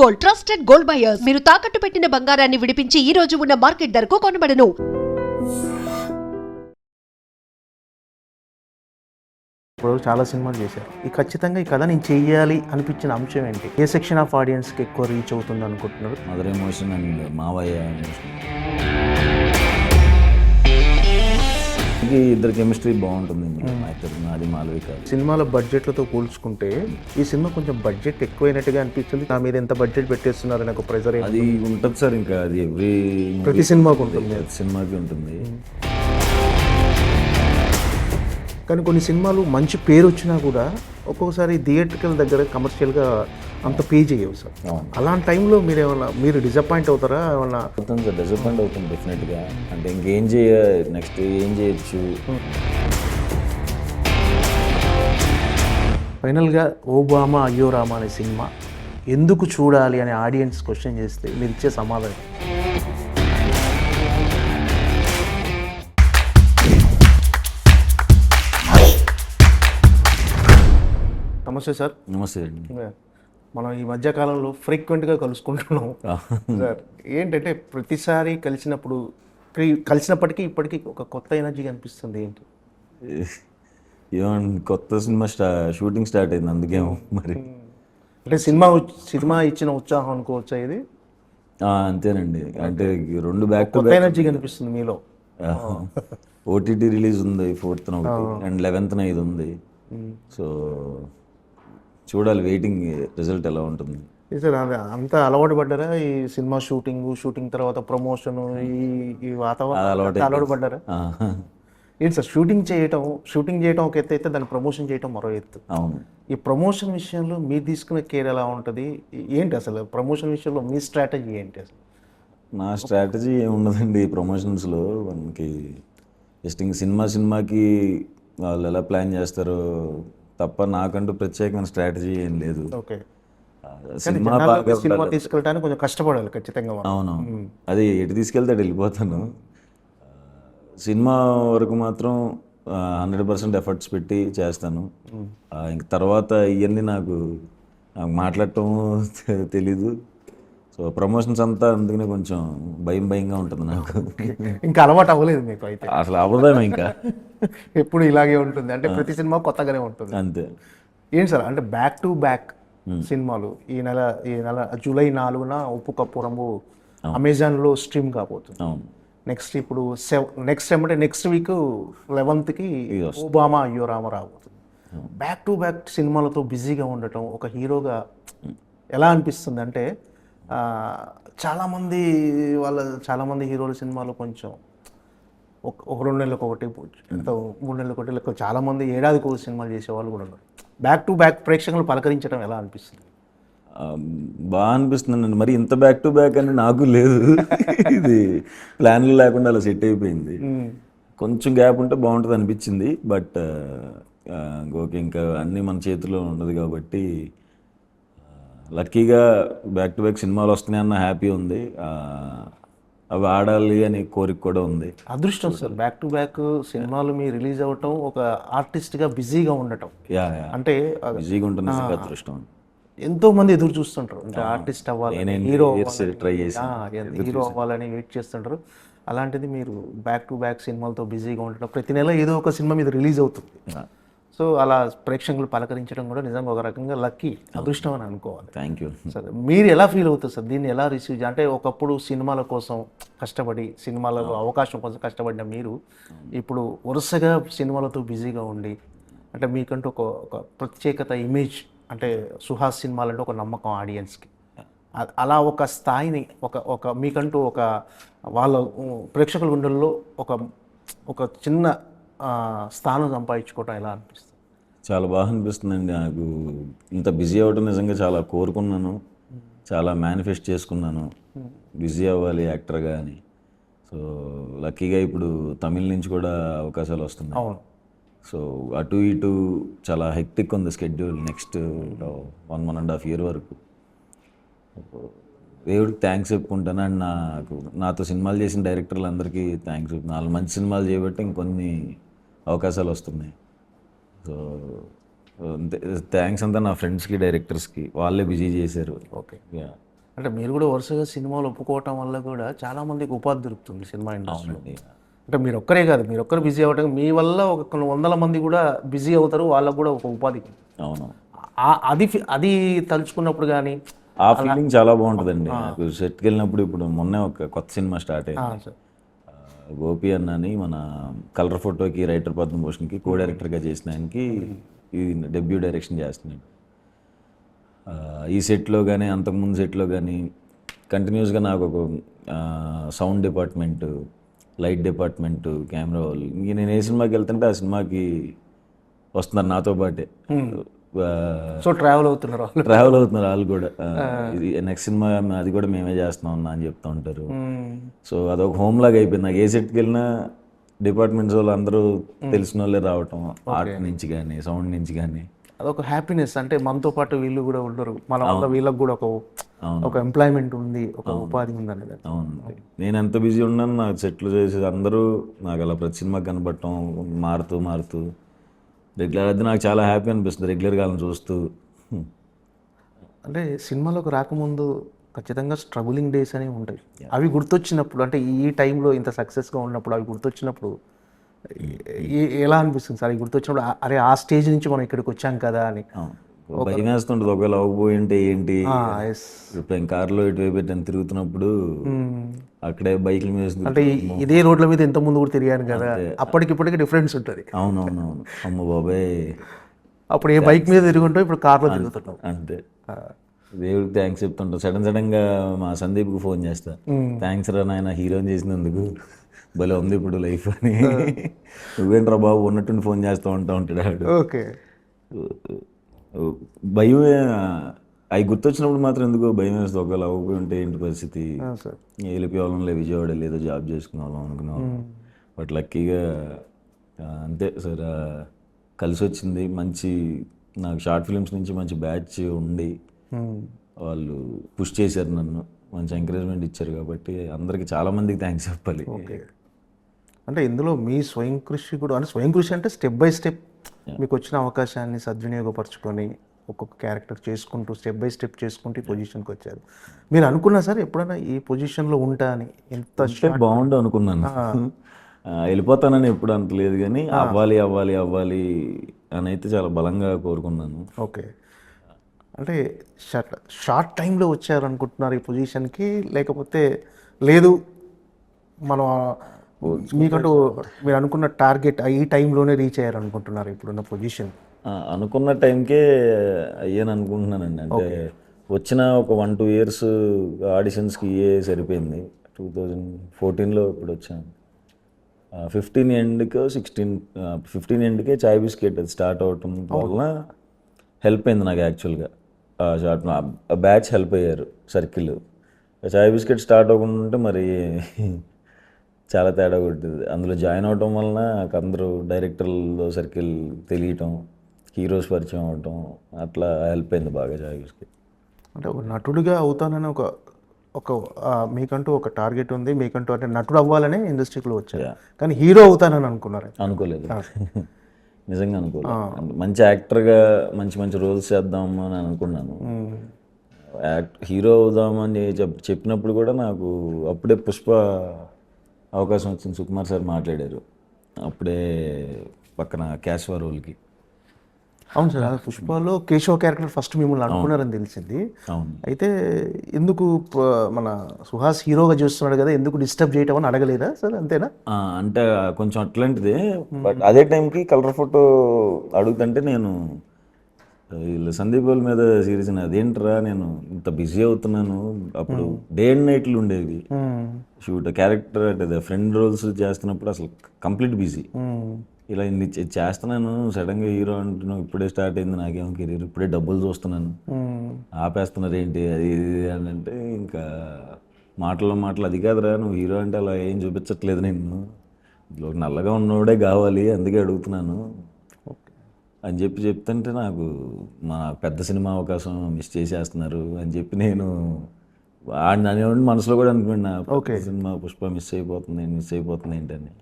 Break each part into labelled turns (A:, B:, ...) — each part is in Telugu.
A: Gold, trusted gold buyers. మీరు తాకట్టు పెట్టిన బంగారాన్ని విడిపించి ఈ రోజు ఉన్న మార్కెట్ ధరకు కొనబడను.
B: ఇప్పుడు చాలా సినిమాలు చేశారు. ఖచ్చితంగా ఈ కథ నేను చెయ్యాలి అనిపించిన అంశం ఏంటి? ఏ సెక్షన్ ఆఫ్ ఆడియన్స్కి ఎక్కువ రీచ్ అవుతుంది అనుకుంటున్నారు?
C: మదర్ ఎమోషన్ అండ్ మావయ్య ఎమోషన్. ఇద్దరు కెమిస్ట్రీ బాగుంటుంది. నాది మాలవిక.
B: సినిమాల బడ్జెట్లతో పోల్చుకుంటే ఈ సినిమా కొంచెం బడ్జెట్ ఎక్కువైనట్టుగా అనిపించింది. నా మీద ఎంత బడ్జెట్ పెట్టేస్తున్నారు అని ఒక ప్రెజర్
C: అది ఉంటుంది సార్. ఇంకా అది
B: ప్రతి సినిమాకి ఉంటుంది.
C: సినిమాకి ఉంటుంది.
B: కానీ కొన్ని సినిమాలు మంచి పేరు వచ్చినా కూడా ఒక్కొక్కసారి థియేట్రికల్ దగ్గర కమర్షియల్గా అంత పే చేయవు సార్. అలాంటి టైంలో మీరు డిసప్పాయింట్ అవుతారా? ఏమన్నా
C: అవుతుంది సార్, డిసప్పాయింట్ అవుతుంది డెఫినెట్గా. అంటే ఇంకేం నెక్స్ట్ ఏం చేయొచ్చు.
B: ఫైనల్గా ఓబామా అయ్యో రామా అనే సినిమా ఎందుకు చూడాలి అని ఆడియన్స్ క్వశ్చన్ చేస్తే మీరు ఇచ్చే సమాధానం? నమస్తే సార్.
C: నమస్తే అండి.
B: మనం ఈ మధ్యకాలంలో ఫ్రీక్వెంట్గా కలుసుకుంటున్నాం సార్. ఏంటంటే ప్రతిసారి కలిసినప్పటికీ ఇప్పటికీ ఒక కొత్త ఎనర్జీ కనిపిస్తుంది. ఏంటి
C: ఏమన్నా కొత్త సినిమా షూటింగ్ స్టార్ట్ అయింది, అందుకేమో మరి.
B: అంటే సినిమా ఇచ్చిన ఉత్సాహం అనుకోవచ్చా ఇది?
C: అంతేనండి. అంటే రెండు బ్యాక్ టు
B: కొత్త ఎనర్జీ కనిపిస్తుంది మీలో.
C: ఓటీటీ రిలీజ్ ఉంది 4th అండ్ 11th ఇది ఉంది. సో చూడాలి, వెయిటింగ్ రిజల్ట్ ఎలా ఉంటుంది.
B: సార్ అంతా అలవాటు పడ్డారా ఈ సినిమా షూటింగ్ తర్వాత ప్రమోషన్ ఈ వాతావరణం అలవాటు పడ్డారా? ఏంటి సార్ షూటింగ్ చేయటం ఒక ఎత్తు అయితే దాన్ని ప్రమోషన్ చేయటం మరో ఎత్తు.
C: అవును.
B: ఈ ప్రమోషన్ విషయంలో మీరు తీసుకునే కేర్ ఎలా ఉంటుంది? ఏంటి అసలు ప్రమోషన్ విషయంలో మీ స్ట్రాటజీ ఏంటి అసలు?
C: నా స్ట్రాటజీ ఏమున్నదండి ప్రమోషన్స్లో. మనకి జస్ట్ ఇంక సినిమాకి వాళ్ళు ఎలా ప్లాన్ చేస్తారో తప్ప నాకంటూ ప్రత్యేకమైన స్ట్రాటజీ ఏం లేదు.
B: ఓకే.
C: సినిమా
B: తీసుకెళ్ళడానికి కొంచెం కష్టపడాలి ఖచ్చితంగా.
C: అవునవును. అది ఎటు తీసుకెళ్తే అటు వెళ్ళిపోతాను. సినిమా వరకు మాత్రం 100% ఎఫర్ట్స్ పెట్టి చేస్తాను. ఇంక తర్వాత ఇవన్నీ నాకు మాట్లాడటం తెలీదు. సో ప్రమోషన్స్ అంతా అందుకనే కొంచెం భయంగా ఉంటుంది నాకు.
B: ఇంకా అలవాటు అవ్వలేదు మీకు అయితే?
C: అసలు అవ్వదాం ఇంకా.
B: ఎప్పుడు ఇలాగే ఉంటుంది, అంటే ప్రతి సినిమా కొత్తగానే ఉంటుంది.
C: అంతే.
B: ఏంటి సార్ అంటే బ్యాక్ టు బ్యాక్ సినిమాలు ఈ నెల జూలై 4న ఉప్పు కప్పు రంగు అమెజాన్లో స్ట్రీమ్ కాబోతుంది.
C: అవును.
B: నెక్స్ట్ ఇప్పుడు నెక్స్ట్ వీక్ 11th ఓబామా అయ్యో రామ రాబోతుంది. బ్యాక్ టు బ్యాక్ సినిమాలతో బిజీగా ఉండటం ఒక హీరోగా ఎలా అనిపిస్తుంది? అంటే చాలామంది హీరోల సినిమాలు కొంచెం ఒక 2 నెలలకు ఒకటి, 3 నెలలకు ఒకటి, లేకపోతే చాలామంది ఏడాదికి ఒక సినిమాలు చేసేవాళ్ళు కూడా ఉన్నారు. బ్యాక్ టు బ్యాక్ ప్రేక్షకులు పలకరించడం ఎలా అనిపిస్తుంది?
C: బాగా అనిపిస్తుందండి. మరి ఇంత బ్యాక్ టు బ్యాక్ అని నాకు లేదు. ఇది ప్లాన్లు లేకుండా అలా సెట్ అయిపోయింది. కొంచెం గ్యాప్ ఉంటే బాగుంటుంది అనిపించింది. బట్ ఓకే, ఇంకా అన్నీ మన చేతిలో ఉండదు కాబట్టి లక్కీగా బ్యాక్ టు బ్యాక్ సినిమాలు వస్తున్నాయన్న హ్యాపీ ఉంది. అవి ఆడాలి అనే కోరిక కూడా ఉంది.
B: అదృష్టం సార్. బ్యాక్ టు బ్యాక్ సినిమాలు మీ రిలీజ్ అవ్వటం, ఒక ఆర్టిస్ట్గా బిజీగా ఉండటం. అంటే
C: బిజీగా ఉంటుంది అదృష్టం.
B: ఎంతో మంది ఎదురు చూస్తుంటారు, అంటే ఆర్టిస్ట్ అవ్వాలి, హీరో అవ్వాలని వెయిట్ చేస్తుంటారు. అలాంటిది మీరు బ్యాక్ టు బ్యాక్ సినిమాలతో బిజీగా ఉండటం, ప్రతి నెల ఏదో ఒక సినిమా మీద రిలీజ్ అవుతుంది. సో అలా ప్రేక్షకులు పలకరించడం కూడా నిజంగా ఒక రకంగా లక్కీ, అదృష్టం అని అనుకోవాలి.
C: Thank you.
B: సార్ మీరు ఎలా ఫీల్ అవుతారు సార్? దీన్ని ఎలా రిసీవ్ అంటే ఒకప్పుడు సినిమాల కోసం కష్టపడి, సినిమాలలో అవకాశం కోసం కష్టపడిన మీరు ఇప్పుడు వరుసగా సినిమాలతో బిజీగా ఉండి, అంటే మీకంటూ ఒక ప్రత్యేకత ఇమేజ్, అంటే సుహాస్ సినిమాలంటే ఒక నమ్మకం ఆడియన్స్కి, అలా ఒక స్థాయిని ఒక మీకంటూ ఒక వాళ్ళ ప్రేక్షకుల గుండెల్లో ఒక చిన్న స్థానం సంపాదించుకోవటం ఎలా అనిపిస్తుంది?
C: చాలా బాగా అనిపిస్తుందండి. నాకు ఇంత బిజీ అవ్వటం నిజంగా చాలా కోరుకున్నాను, చాలా మేనిఫెస్ట్ చేసుకున్నాను బిజీ అవ్వాలి యాక్టర్గా అని. సో లక్కీగా ఇప్పుడు తమిళ నుంచి కూడా అవకాశాలు వస్తున్నాయి.
B: అవును.
C: సో అటు ఇటు చాలా హెక్టిక్ ఉంది స్కెడ్యూల్ నెక్స్ట్ 1.5 year వరకు. దేవుడికి థ్యాంక్స్ చెప్పుకుంటాను. అండ్ నాతో సినిమాలు చేసిన డైరెక్టర్లు అందరికీ థ్యాంక్స్ చెప్తున్నాను. వాళ్ళు మంచి సినిమాలు చేయబట్టి ఇంకొన్ని అవకాశాలు వస్తున్నాయి. సో థ్యాంక్స్ అంతా నా ఫ్రెండ్స్కి, డైరెక్టర్స్కి, వాళ్ళే బిజీ చేశారు.
B: ఓకే. అంటే మీరు కూడా వరుసగా సినిమాలు ఒప్పుకోవటం వల్ల కూడా చాలా మందికి ఉపాధి దొరుకుతుంది సినిమా ఇండస్ట్రీలో.
C: అవునండి.
B: అంటే మీరు ఒక్కరే కాదు, మీరు ఒక్కరు బిజీ అవ్వటం మీ వల్ల ఒక కొన్ని వందల మంది కూడా బిజీ అవుతారు, వాళ్ళకు కూడా ఒక ఉపాధి.
C: అవును,
B: అది తలుచుకున్నప్పుడు కానీ
C: ఆ ఫీలింగ్ చాలా బాగుంటుందండి. నాకు సెట్కి వెళ్ళినప్పుడు ఇప్పుడు మొన్నే ఒక కొత్త సినిమా స్టార్ట్ అయింది.
B: సార్
C: గోపి అన్న అని మన కలర్ ఫోటోకి రైటర్ పద్మభూషణ్కి కో డైరెక్టర్గా చేసిన ఆయనకి ఇది డెబ్యూ డైరెక్షన్ చేస్తున్నాడు. ఈ సెట్లో కానీ అంతకుముందు సెట్లో కానీ కంటిన్యూస్గా నాకు ఒక sound department, light department, camera వాళ్ళు, ఇంక నేను ఏ సినిమాకి వెళ్తుంటే ఆ సినిమాకి వస్తున్నారు నాతో పాటే.
B: సో ట్రావెల్ అవుతున్నారు వాళ్ళు.
C: ట్రావెల్ అవుతున్నారు వాళ్ళు కూడా. ఇది నెక్స్ట్ సినిమా అది కూడా మేమే చేస్తున్నాం అన్న అని చెప్తూ ఉంటారు. సో అదొక హోమ్ లాగా అయిపోయింది నాకు. ఏ సెట్కి వెళ్ళినా డిపార్ట్మెంట్స్ వాళ్ళు అందరూ తెలిసిన వాళ్ళే రావటం, ఆర్ట్ నుంచి కానీ సౌండ్ నుంచి కానీ.
B: అదొక హ్యాపీనెస్. అంటే మనతో పాటు వీళ్ళు కూడా ఉండరు, మన వల్ల వీళ్ళకి కూడా ఒక ఎంప్లాయ్మెంట్ ఉంది, ఒక ఉపాధి ఉంది అనేది.
C: అవును, నేను ఎంత బిజీ ఉన్నాను నాకు సెట్లు చేసి అందరూ నాకు అలా ప్రతి సినిమాకి కనపడటం, మారుతూ రెగ్యులర్ అది నాకు చాలా హ్యాపీ అనిపిస్తుంది రెగ్యులర్గా వాళ్ళని చూస్తూ.
B: అంటే సినిమాలోకి రాకముందు ఖచ్చితంగా స్ట్రగులింగ్ డేస్ అనేవి ఉంటాయి. అవి గుర్తొచ్చినప్పుడు, అంటే ఈ టైంలో ఇంత సక్సెస్గా ఉన్నప్పుడు అవి గుర్తొచ్చినప్పుడు ఎలా అనిపిస్తుంది సార్? అవి గుర్తొచ్చినప్పుడు అరే ఆ స్టేజ్ నుంచి మనం ఇక్కడికి వచ్చాం కదా అని
C: భయం వేస్తుంటుంది. ఒకవేళ అవ్వబోయి ఉంటే ఏంటి. ఇప్పుడు నేను కార్లో ఇటువైపు పెట్టాను తిరుగుతున్నప్పుడు అక్కడే బైక్ల మీద
B: అంటే ఇదే రోడ్ల మీద ఎంత ముందు కూడా తిరిగాను కదా, అప్పటికిప్పటికి డిఫరెన్స్ ఉంటుంది.
C: అవునవునవును. అమ్మ బాబాయ్,
B: అప్పుడు ఏ బైక్ మీద తిరుగుంటాం, ఇప్పుడు కార్లో తిరుగుతుంటాం.
C: అంతే. దేవుడికి థ్యాంక్స్ చెప్తుంటా. సడన్గా మా సందీప్కి ఫోన్ చేస్తా, థ్యాంక్స్ రా నాయన హీరోని చేసినందుకు, భలే ఉంది ఇప్పుడు లైఫ్ అని. నువ్వేంట్రా బాబు ఉన్నట్టుండి ఫోన్ చేస్తూ ఉంటాడు.
B: ఓకే.
C: భయం అవి గుర్తొచ్చినప్పుడు మాత్రం ఎందుకో భయం వేస్తుంది. ఒకవేళ అవ్వకపోయి ఉంటే ఏంటి పరిస్థితి, వెళ్ళిపోవాలంలే విజయవాడ లేదో జాబ్ చేసుకునే వాళ్ళం అనుకున్నాం. బట్ లక్కీగా అంతే సార్, కలిసి వచ్చింది. మంచి నాకు షార్ట్ ఫిల్మ్స్ నుంచి మంచి బ్యాచ్ ఉండి వాళ్ళు పుష్ చేశారు నన్ను, మంచి ఎంకరేజ్మెంట్ ఇచ్చారు. కాబట్టి అందరికీ చాలామందికి థ్యాంక్స్ చెప్పాలి.
B: అంటే ఇందులో మీ స్వయం కృషి కూడా, అంటే స్వయం కృషి అంటే స్టెప్ బై స్టెప్ మీకు వచ్చిన అవకాశాన్ని సద్వినియోగపరచుకొని ఒక్కొక్క క్యారెక్టర్ చేసుకుంటూ స్టెప్ బై స్టెప్ చేసుకుంటూ ఈ పొజిషన్కి వచ్చారు. మీరు అనుకున్నా సార్ ఎప్పుడైనా ఈ పొజిషన్లో ఉంటా అని? ఎంత
C: బాగుండు అనుకున్నాను, వెళ్ళిపోతానని ఎప్పుడు అంతలేదు, కానీ అవ్వాలి అవ్వాలి అవ్వాలి అని అయితే చాలా బలంగా కోరుకున్నాను.
B: ఓకే. అంటే షార్ట్ టైంలో వచ్చారు అనుకుంటున్నారు ఈ పొజిషన్కి, లేకపోతే లేదు మనం మీకంటూ మీరు అనుకున్న టార్గెట్ ఈ టైంలోనే రీచ్ అయ్యారు అనుకుంటున్నారు ఇప్పుడున్న పొజిషన్?
C: అనుకున్న టైంకే అయ్యాను అనుకుంటున్నానండి. అంటే వచ్చిన ఒక 1-2 ఇయర్స్ ఆడిషన్స్కి సరిపోయింది. 2014లో ఇప్పుడు వచ్చాను. 15 ఎండ్కో 15 ఎండ్కే చాయ్ బిస్కెట్ అది స్టార్ట్ అవటం వల్ల హెల్ప్ అయింది నాకు. యాక్చువల్గా బ్యాచ్ హెల్ప్ అయ్యారు, సర్కిల్. చాయ్ బిస్కెట్ స్టార్ట్ అవ్వకుండా ఉంటే మరి చాలా తేడా కొట్టింది. అందులో జాయిన్ అవటం వలన నాకు అందరూ డైరెక్టర్లో సర్కిల్ తెలియటం, హీరోస్ పరిచయం అవటం, అట్లా హెల్ప్ అయింది బాగా చాయ్ బిస్కెట్.
B: అంటే ఒక నటుడిగా అవుతానని ఒక మీకంటూ ఒక టార్గెట్ ఉంది, మీకంటూ అంటే నటుడు అవ్వాలనే ఇండస్ట్రీలో వచ్చారు, కానీ హీరో అవుతానని అనుకున్నారు?
C: అనుకోలేదు, నిజంగా అనుకోలేదు. మంచి యాక్టర్గా మంచి మంచి రోల్స్ చేద్దాము అని అనుకున్నాను. హీరో అవుదామని చెప్పినప్పుడు కూడా నాకు అప్పుడే పుష్ప అవకాశం వచ్చింది. సుకుమార్ సార్ మాట్లాడారు అప్పుడే పక్కన కేశవ రోల్కి.
B: అవును సార్, పుష్పలో కేశవ క్యారెక్టర్ ఫస్ట్ మిమ్మల్ని అనుకున్నారని తెలిసింది. అయితే ఎందుకు మన సుహాస్ హీరోగా చూస్తున్నాడు కదా, ఎందుకు డిస్టర్బ్ చేయటం అని అడగలేదా సార్? అంతేనా?
C: అంటే కొంచెం అట్లాంటిదే. బట్ అదే టైంకి కలర్ ఫోటో అడుగుతుంటే నేను వీళ్ళు సందీప్ వాళ్ళ మీద సీరియస్ అదేంట్రా నేను ఇంత బిజీ అవుతున్నాను. అప్పుడు డే అండ్ నైట్లు ఉండేవి షూట్. క్యారెక్టర్ అంటే ఫ్రెండ్ రోల్స్ చేస్తున్నప్పుడు అసలు కంప్లీట్ బిజీ. ఇలా ఇన్ని చేస్తున్నాను, సడన్గా హీరో అంటున్నావు, ఇప్పుడే స్టార్ట్ అయింది నాకేమో కెరీర్, ఇప్పుడే డబ్బులు చూస్తున్నాను, ఆపేస్తున్నారు ఏంటి అది ఇది అని అంటే, ఇంకా మాటలు అది కాదురా నువ్వు హీరో అంటే అలా ఏం చూపించట్లేదు, నేను నల్లగా ఉన్నోడే కావాలి అందుకే అడుగుతున్నాను అని చెప్తుంటే నాకు మా పెద్ద సినిమా అవకాశం మిస్ చేసేస్తున్నారు అని చెప్పి నేను అనేవాడిని మనసులో కూడా అనుకున్నా, సినిమా పుష్ప మిస్ అయిపోతుంది ఏంటని.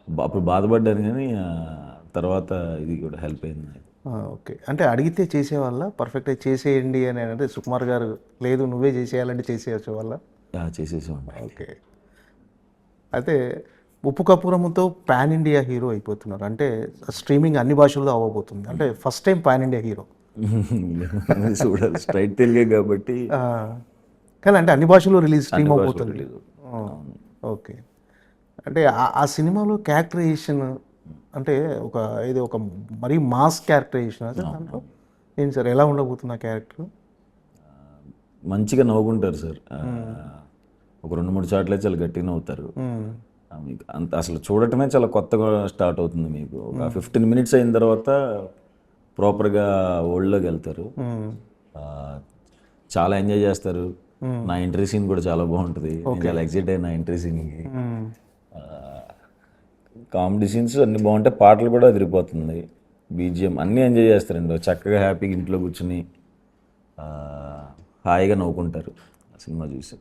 C: అప్పుడు బాధపడ్డాను, కానీ తర్వాత ఇది కూడా హెల్ప్ అయింది.
B: ఓకే. అంటే అడిగితే చేసేవాళ్ళ పర్ఫెక్ట్గా చేసేయండి అని అంటే సుకుమార్ గారు లేదు నువ్వే చేసేయాలంటే చేసేయచ్చు వాళ్ళ.
C: చేసేసామండి.
B: ఓకే. అయితే ఉప్పు కప్పురముతో పాన్ ఇండియా హీరో అయిపోతున్నారు. అంటే స్ట్రీమింగ్ అన్ని భాషల్లో అవ్వబోతుంది. అంటే first time pan India hero.
C: చూడాలి, స్ట్రైట్ తెలుగే కాబట్టి.
B: కానీ అంటే అన్ని భాషల్లో స్ట్రీమ్
C: భాషల్లో
B: అవబోతుంది.
C: release.
B: ఓకే. అంటే ఆ సినిమాలో క్యారెక్టరైజేషన్ అంటే ఒక మరీ మాస్ క్యారెక్టరైజేషన్ సార్ దాంట్లో ఏంటి సార్ ఎలా ఉండబోతుంది ఆ క్యారెక్టర్?
C: మంచిగా నవ్వుకుంటారు సార్. ఒక 2-3 చోట్ల చాలా గట్టిగా నవ్వుతారు. మీకు అంత అసలు చూడటమే చాలా కొత్తగా స్టార్ట్ అవుతుంది మీకు. ఒక 15 మినిట్స్ అయిన తర్వాత ప్రాపర్గా వరల్డ్లోకి వెళ్తారు. చాలా ఎంజాయ్ చేస్తారు. నా ఎంట్రీ సీన్ కూడా చాలా బాగుంటుంది. నేను చాలా ఎక్సైట్ అయ్యాను నా ఎంట్రీ సీన్కి. కామెడీ సీన్స్ అన్నీ బాగుంటాయి, పాటలు కూడా అదిరిపోతుంది, బీజిఎం అన్నీ ఎంజాయ్ చేస్తారండి. చక్కగా హ్యాపీగా ఇంట్లో కూర్చుని హాయిగా నవ్వుకుంటారు ఆ సినిమా చూసి.